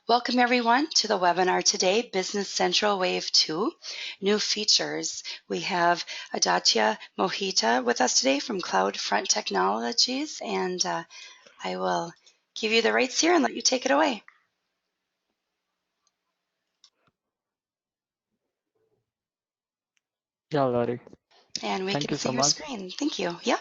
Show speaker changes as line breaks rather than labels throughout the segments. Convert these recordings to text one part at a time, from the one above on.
Welcome everyone to the webinar today, Business Central Wave 2, New Features. We have Adatya Mohita with us today from CloudFront Technologies, and I will give you the rights here and let you take it away.
Yeah, Larry.
And we
Thank
can
you
see
so
your
much.
screen. Thank you. Yeah,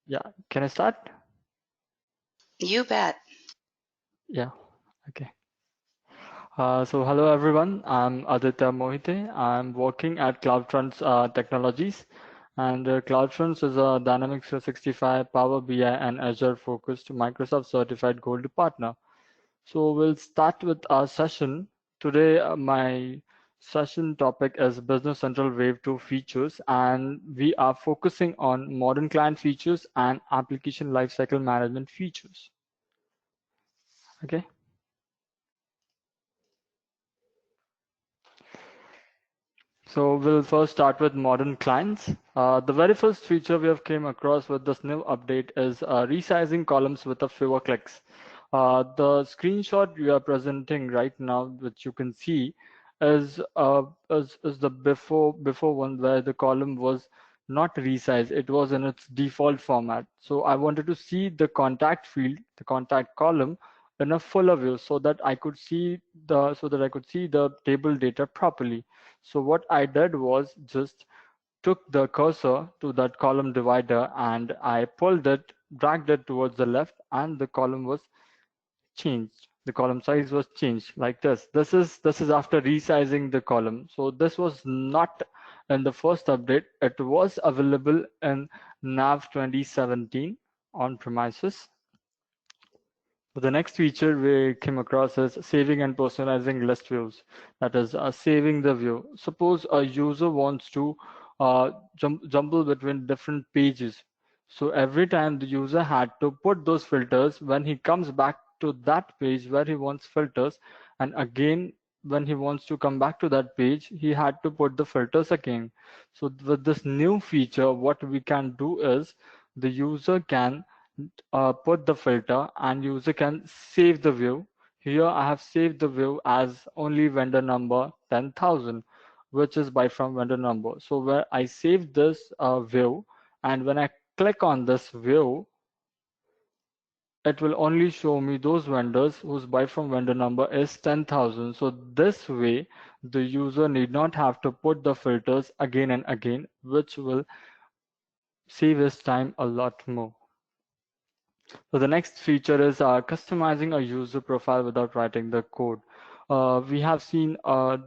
Yeah, can I start?
you bet.
Yeah, okay. So hello everyone, I'm Aditya Mohite. I'm working at CloudFront Technologies, and CloudFront is a Dynamics 365, Power BI, and Azure focused Microsoft certified Gold partner. So we'll start with our session. Today, my session topic is Business Central Wave 2 features, and we are focusing on modern client features and application lifecycle management features. Okay. So we'll first start with modern clients. The very first feature we have came across with this new update is resizing columns with a fewer clicks. The screenshot we are presenting right now, which you can see, is the before one where the column was not resized. It was in its default format. So I wanted to see the contact field, the contact column, in a fuller view so that I could see the table data properly. So what I did was just took the cursor to that column divider and I pulled it, dragged it towards the left, and the column was changed. The column size was changed like this. This is after resizing the column. So this was not in the first update. It was available in NAV 2017 on premises. The next feature we came across is saving and personalizing list views. That is saving the view. Suppose a user wants to jumble between different pages. So every time the user had to put those filters when he comes back to that page where he wants filters, and again when he wants to come back to that page, he had to put the filters again. So with this new feature, what we can do is the user can put the filter and user can save the view. Here I have saved the view as only vendor number 10,000, which is by from vendor number. So where I save this view, and when I click on this view, it will only show me those vendors whose buy from vendor number is 10,000. So this way, the user need not have to put the filters again and again, which will save his time a lot more. So the next feature is customizing a user profile without writing the code. We have seen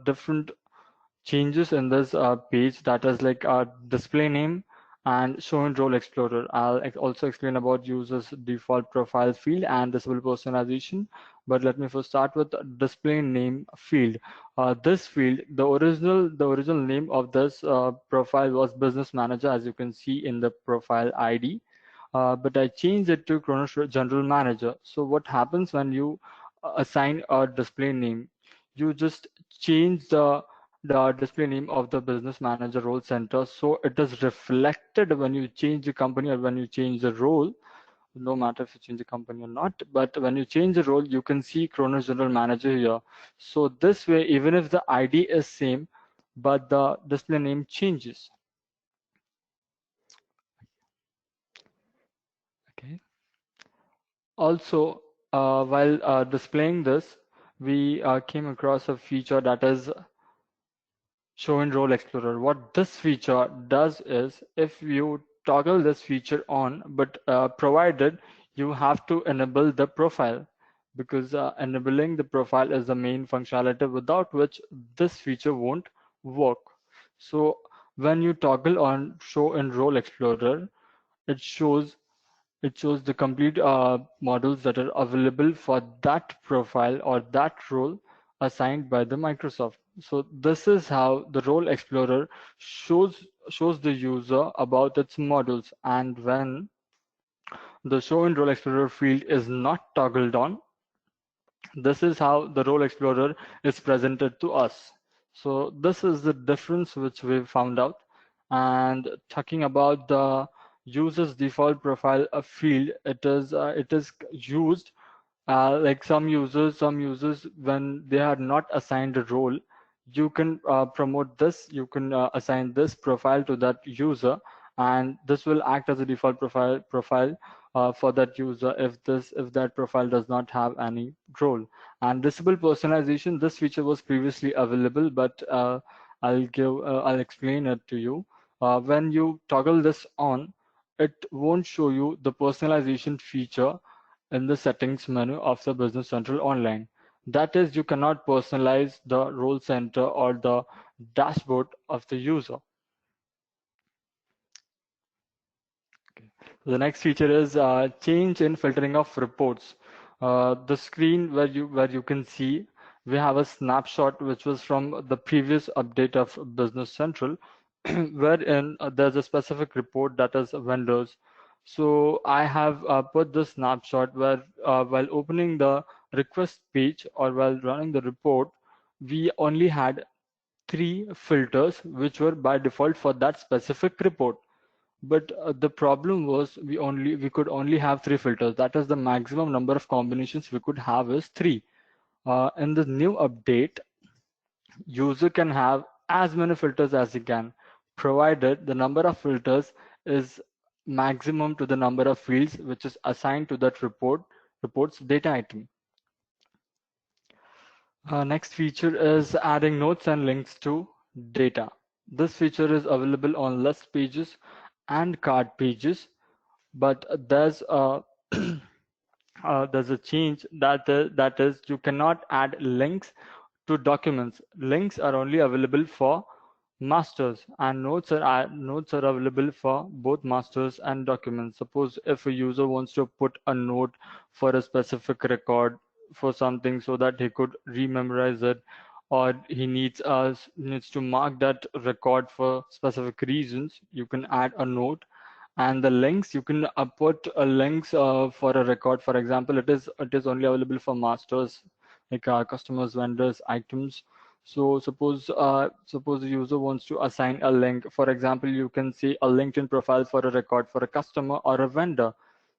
different changes in this page, that is like display name and show and role explorer. I'll also explain about users default profile field and disable personalization. But let me first start with display name field. This field, the original name of this profile was business manager, as you can see in the profile ID. But I changed it to Kronos General Manager. So what happens when you assign a display name? You just change the display name of the business manager role center, so it is reflected when you change the company or when you change the role, no matter if you change the company or not. But when you change the role, you can see Kronos General Manager here. So this way, even if the ID is same, but the display name changes. Okay. Also, while displaying this, we came across a feature that is Show and Role Explorer. What this feature does is, if you toggle this feature on, but provided you have to enable the profile, because enabling the profile is the main functionality without which this feature won't work. So when you toggle on Show and Role Explorer, it shows the complete models that are available for that profile or that role assigned by the Microsoft. So this is how the Role Explorer shows the user about its models. And when the Show in Role Explorer field is not toggled on, this is how the Role Explorer is presented to us. So this is the difference which we found out. And talking about the user's default profile field, it is used Like some users when they are not assigned a role, you can promote this, you can assign this profile to that user, and this will act as a default profile for that user if that profile does not have any role. And disable personalization, this feature was previously available, but I'll explain it to you. When you toggle this on, it won't show you the personalization feature in the settings menu of the Business Central Online. That is, you cannot personalize the role center or the dashboard of the user. The next feature is change in filtering of reports. The screen where you can see we have a snapshot which was from the previous update of Business Central, wherein there's a specific report that is vendors. So I have put the snapshot where while opening the request page or while running the report, we only had three filters which were by default for that specific report. But the problem was we could only have three filters. That is the maximum number of combinations we could have is three. In the new update, user can have as many filters as he can, provided the number of filters is maximum to the number of fields which is assigned to that report's data item. Next feature is adding notes and links to data. This feature is available on list pages and card pages, but there's a change that is you cannot add links to documents. Links are only available for masters, and notes are available for both masters and documents. Suppose if a user wants to put a note for a specific record for something so that he could rememorize it, or he needs to mark that record for specific reasons, you can add a note. And the links, you can put links for a record. For example, it is only available for masters, like customers, vendors, items. So suppose the user wants to assign a link. For example, you can see a LinkedIn profile for a record for a customer or a vendor.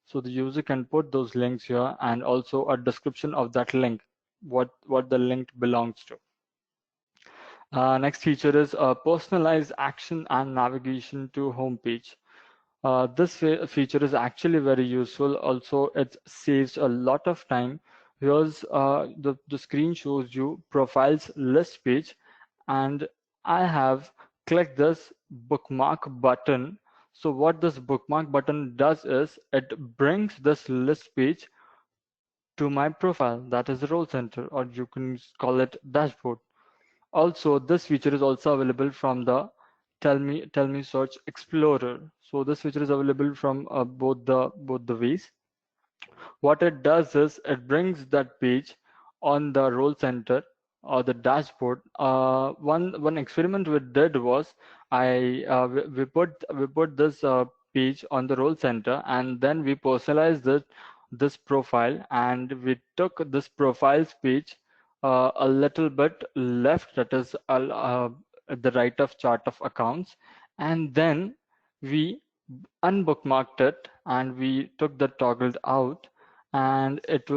So the user can put those links here, and also a description of that link, what the link belongs to. Next feature is personalize action and navigation to homepage. This feature is actually very useful. Also, it saves a lot of time. Here's the screen shows you profiles list page, and I have clicked this bookmark button. So what this bookmark button does is it brings this list page to my profile, that is the role center, or you can call it dashboard. Also, this feature is also available from the Tell Me Search Explorer. So this feature is available from both the ways. What it does is it brings that page on the role center or the dashboard. One experiment we did was we put this page on the role center, and then we personalized this profile, and we took this profiles page a little bit left, that is at the right of chart of accounts, and then we unbookmarked it, and we took the toggled out, and it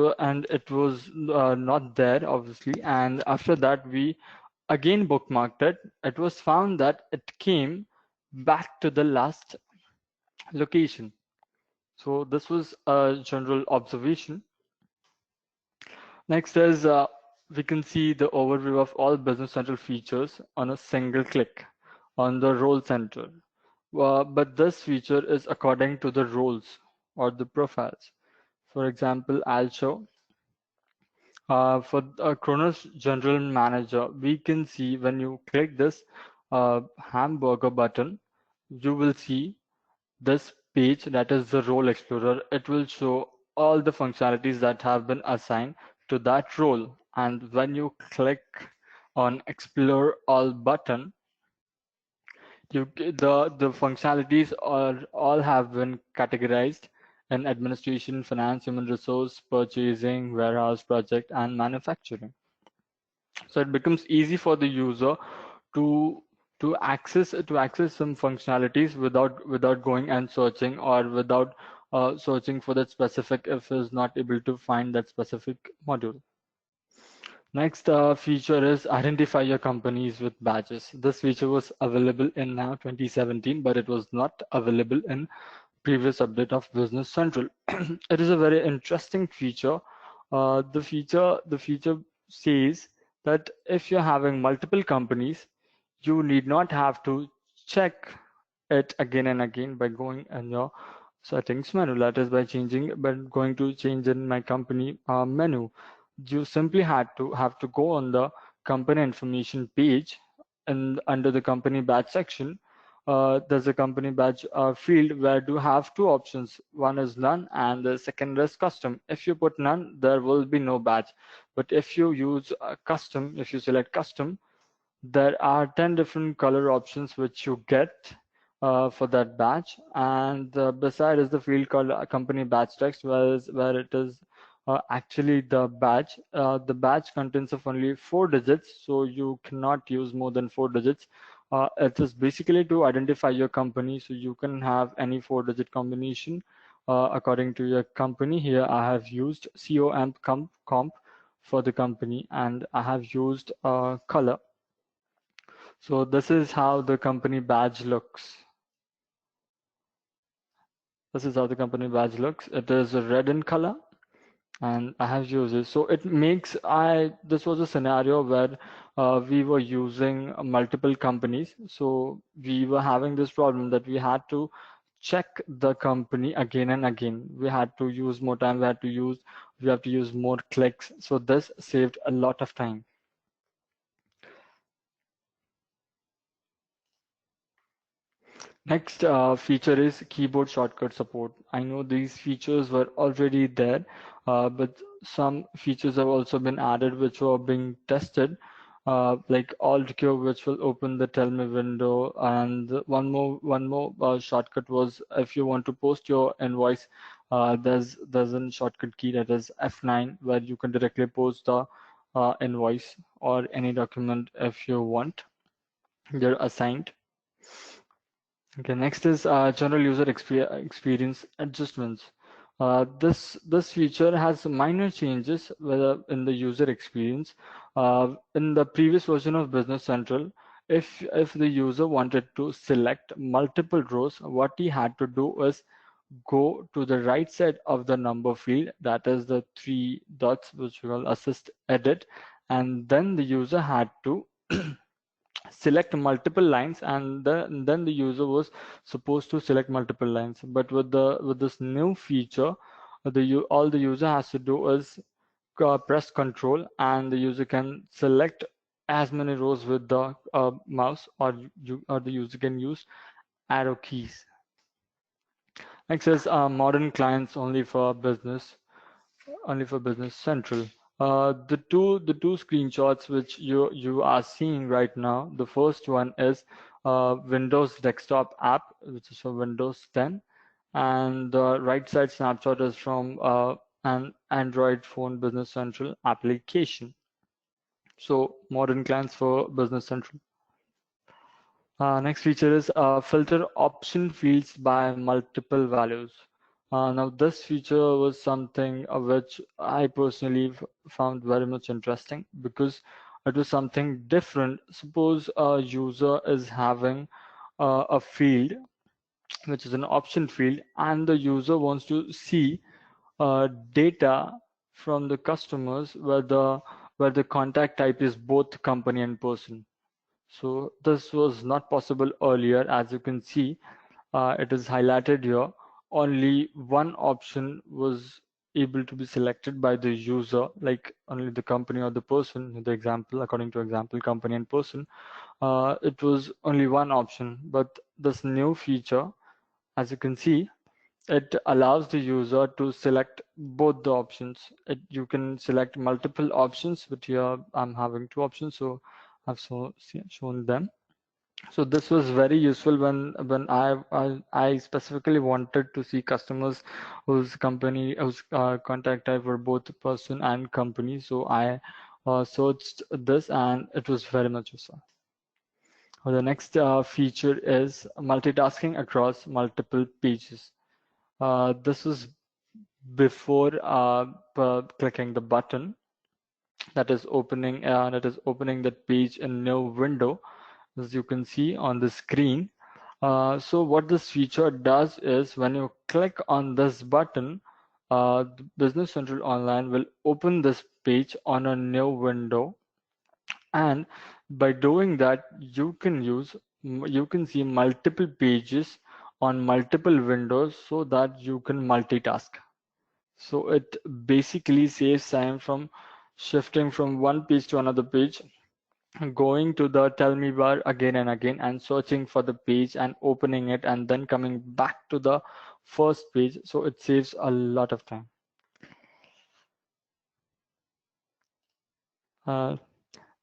was not there, obviously. And after that, we again bookmarked it. It was found that it came back to the last location. So this was a general observation. Next is we can see the overview of all Business Central features on a single click on the role center. But this feature is according to the roles or the profiles. For example, I'll show for Kronos General Manager, we can see when you click this hamburger button, you will see this page, that is the role explorer. It will show all the functionalities that have been assigned to that role. And when you click on explore all button, the functionalities are all have been categorized in administration, finance, human resource, purchasing, warehouse, project, and manufacturing. So it becomes easy for the user to to access some functionalities without going and searching, or without searching for that specific if is not able to find that specific module. Next feature is identify your companies with badges. This feature was available in now 2017, but it was not available in previous update of Business Central. It is a very interesting feature. The feature says that if you're having multiple companies, you need not have to check it again and again by going in your settings menu. That is by going to change in my company menu. You simply had to have to go on the company information page, and under the company badge section, there's a company badge field where you have two options. One is none and the second is custom. If you put none, there will be no badge. But if you use custom, if you select custom, there are 10 different color options which you get for that badge, and beside is the field called company badge text, where it is actually the badge. The badge contains of only 4 digits, so you cannot use more than 4 digits. It is basically to identify your company, so you can have any 4-digit combination according to your company. Here I have used comp for the company, and I have used color. So this is how the company badge looks. This is how the company badge looks. It is red in color, and I have used it. So it makes this was a scenario where we were using multiple companies. So we were having this problem that we had to check the company again and again. We had to use more time. We have to use more clicks. So this saved a lot of time. Next feature is keyboard shortcut support. I know these features were already there, but some features have also been added which were being tested, like Alt Q, which will open the Tell Me window, and one more shortcut was if you want to post your invoice, there's a shortcut key that is F9 where you can directly post the invoice or any document if you want. They're assigned. Okay, next is general user experience adjustments. This feature has minor changes whether in the user experience. In the previous version of Business Central, if the user wanted to select multiple rows, what he had to do is go to the right side of the number field, that is the 3 dots which we call assist edit, and then the user had to select multiple lines, and then the user was supposed to select multiple lines. But with this new feature, all the user has to do is press control, and the user can select as many rows with the mouse, or the user can use arrow keys. Next is modern clients only for Business Central. The two screenshots which you are seeing right now. The first one is Windows desktop app, which is for Windows 10, and the right side snapshot is from an Android phone Business Central application. So modern clients for Business Central. Next feature is filter option fields by multiple values. Now this feature was something which I personally found very much interesting because it was something different. Suppose a user is having a field which is an option field, and the user wants to see data from the customers where the contact type is both company and person. So this was not possible earlier. As you can see, it is highlighted here. Only one option was able to be selected by the user, like only the company or the person. The example, according to example, company and person. It was only one option, but this new feature, as you can see, it allows the user to select both the options. You can select multiple options, but here I'm having two options, so shown them. So this was very useful when I specifically wanted to see customers whose contact type were both person and company. So I searched this, and it was very much useful. The next feature is multitasking across multiple pages. This is before clicking the button that is opening that page in new window, as you can see on the screen. So what this feature does is when you click on this button, the Business Central Online will open this page on a new window, and by doing that, you can see multiple pages on multiple windows so that you can multitask. So it basically saves time from shifting from one page to another page, going to the tell me bar again and again and searching for the page and opening it and then coming back to the first page. So it saves a lot of time. Uh,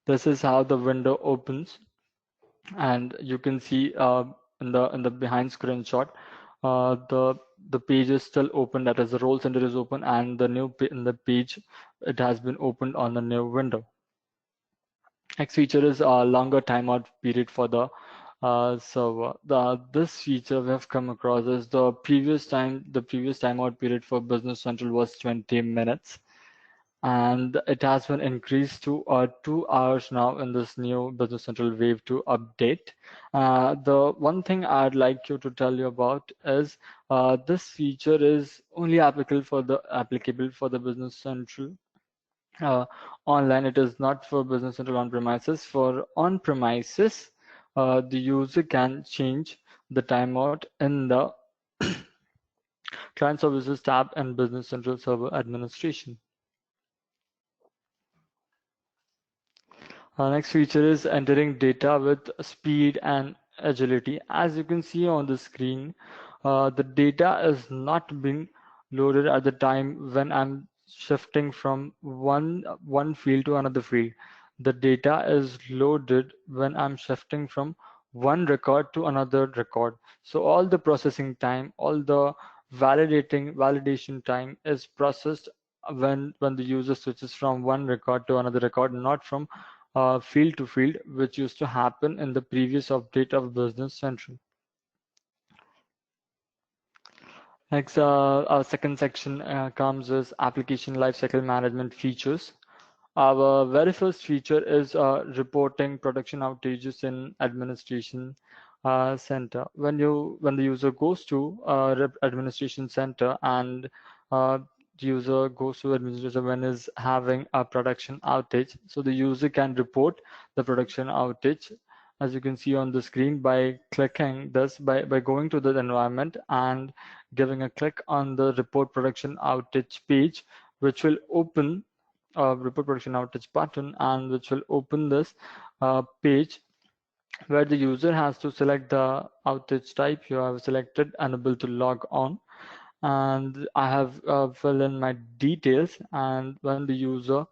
this is how the window opens, and you can see in the behind screenshot, the page is still open. That is, the role center is open, and in the page it has been opened on the new window. Next feature is a longer timeout period for the server. This feature we have come across is the previous timeout period for Business Central was 20 minutes, and it has been increased to 2 hours now in this new Business Central Wave 2 update. The one thing I'd like you to tell you about is this feature is only applicable for the Business Central uh, online. It is not for Business Central on premises. For on premises, the user can change the timeout in the Client Services tab in Business Central Server Administration. Next feature is entering data with speed and agility. As you can see on the screen, the data is not being loaded at the time when I'm shifting from one field to another field. The data is loaded when I'm shifting from one record to another record. So all the processing time, all the validation time is processed when the user switches from one record to another record, not from field to field, which used to happen in the previous update of Business Central. Next, our second section comes as application lifecycle management features. Our very first feature is reporting production outages in administration center. When the user goes to administration center and the user goes to administration when is having a production outage, so the user can report the production outage, as you can see on the screen, by clicking this by going to the environment and giving a click on the report production outage page, which will open report production outage button, and which will open this page where the user has to select the outage type. You have selected unable to log on, and I have filled in my details, and when the user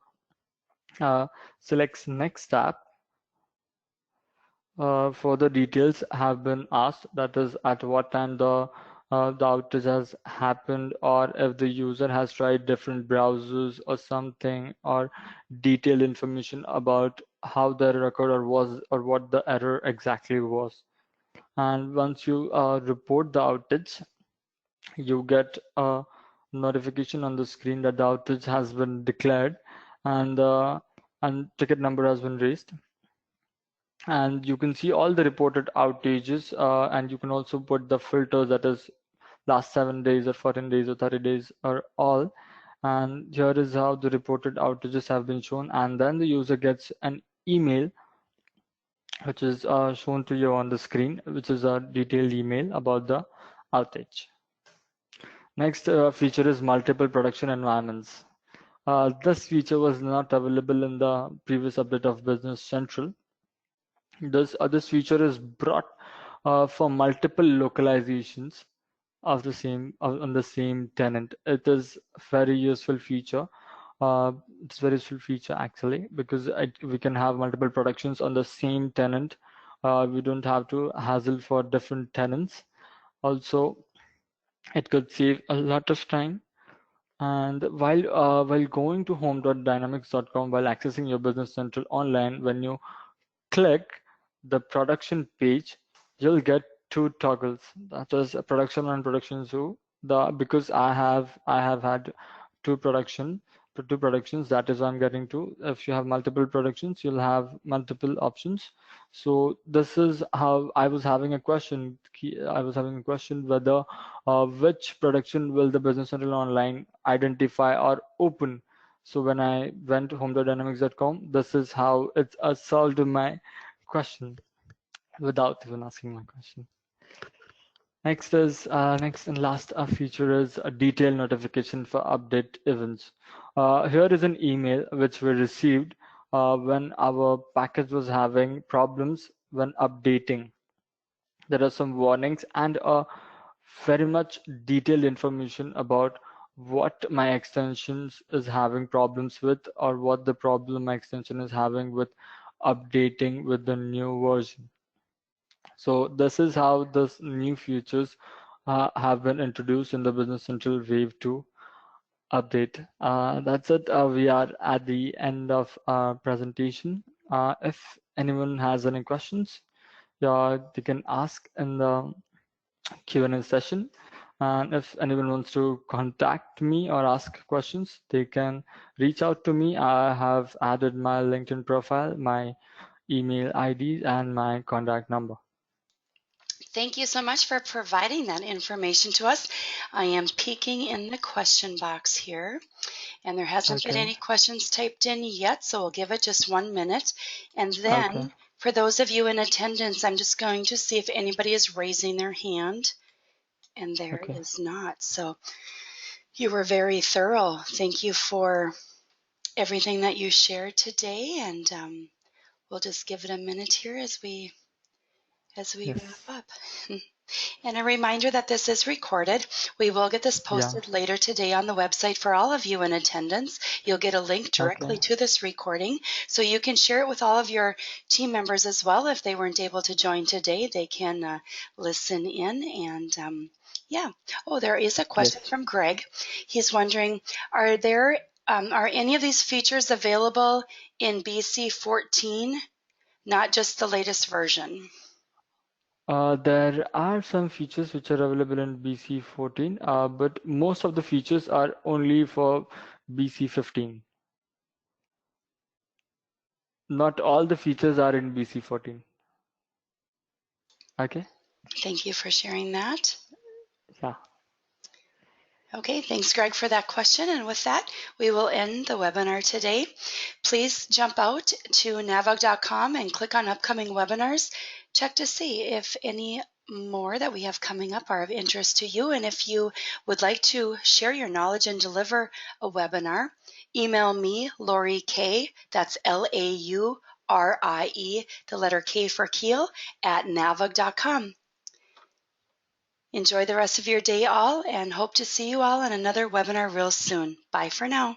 uh, selects next tab, further details have been asked, that is at what time the outage has happened, or if the user has tried different browsers or something, or detailed information about how the recorder was or what the error exactly was. And once you report the outage, you get a notification on the screen that the outage has been declared, and ticket number has been raised, and you can see all the reported outages, and you can also put the filters, that is last 7 days or 14 days or 30 days or all. And here is how the reported outages have been shown, and then the user gets an email which is shown to you on the screen, which is a detailed email about the outage. Next feature is multiple production environments. This feature was not available in the previous update of Business Central. This feature is brought for multiple localizations of the same on the same tenant. It is very useful feature. It's very useful feature actually, because we can have multiple productions on the same tenant. We don't have to hassle for different tenants. Also, it could save a lot of time. And while going to home.dynamics.com, while accessing your Business Central online, when you click the production page, you'll get two toggles. That is production and production zoo. because I have had two production two productions. That is what I'm getting to. If you have multiple productions, you'll have multiple options. So this is how I was having a question. I was having a question whether which production will the Business Central Online identify or open. So when I went to home.dynamics.com, this is how it's solved my question without even asking my question. Next and last feature is a detailed notification for update events. Here is an email which we received when our package was having problems when updating. There are some warnings and very much detailed information about what my extensions is having problems with, or what the problem my extension is having with updating with the new version. So this is how this new features have been introduced in the Business Central Wave 2 update. That's it. We are at the end of our presentation. If anyone has any questions, yeah, they can ask in the Q&A session. And if anyone wants to contact me or ask questions, they can reach out to me. I have added my LinkedIn profile, my email ID, and my contact number.
Thank you so much for providing that information to us. I am peeking in the question box here, and there hasn't been
Okay.
any questions typed in yet, so we'll give it just 1 minute. And
Okay.
then for those of you in attendance, I'm just going to see if anybody is raising their hand, and there
Okay.
is not. So you were very thorough. Thank you for everything that you shared today, and we'll just give it a minute here as we wrap
Yes.
up. And a reminder that this is recorded. We will get this
Yeah.
posted later today on the website for all of you in attendance. You'll get a link
Okay.
directly to this recording, so you can share it with all of your team members as well. If they weren't able to join today, they can listen in. And yeah. Oh, there is a question
Yes.
from Greg. He's wondering, are any of these features available in BC 14, not just the latest version?
There are some features which are available in BC 14, but most of the features are only for BC 15. Not all the features are in BC 14. Okay?
Thank you for sharing that.
Yeah.
Okay, thanks, Greg, for that question. And with that, we will end the webinar today. Please jump out to navog.com and click on upcoming webinars. Check to see if any more that we have coming up are of interest to you. And if you would like to share your knowledge and deliver a webinar, email me, Lori K, that's Laurie, the letter K for Keel, at navog.com. Enjoy the rest of your day all, and hope to see you all on another webinar real soon. Bye for now.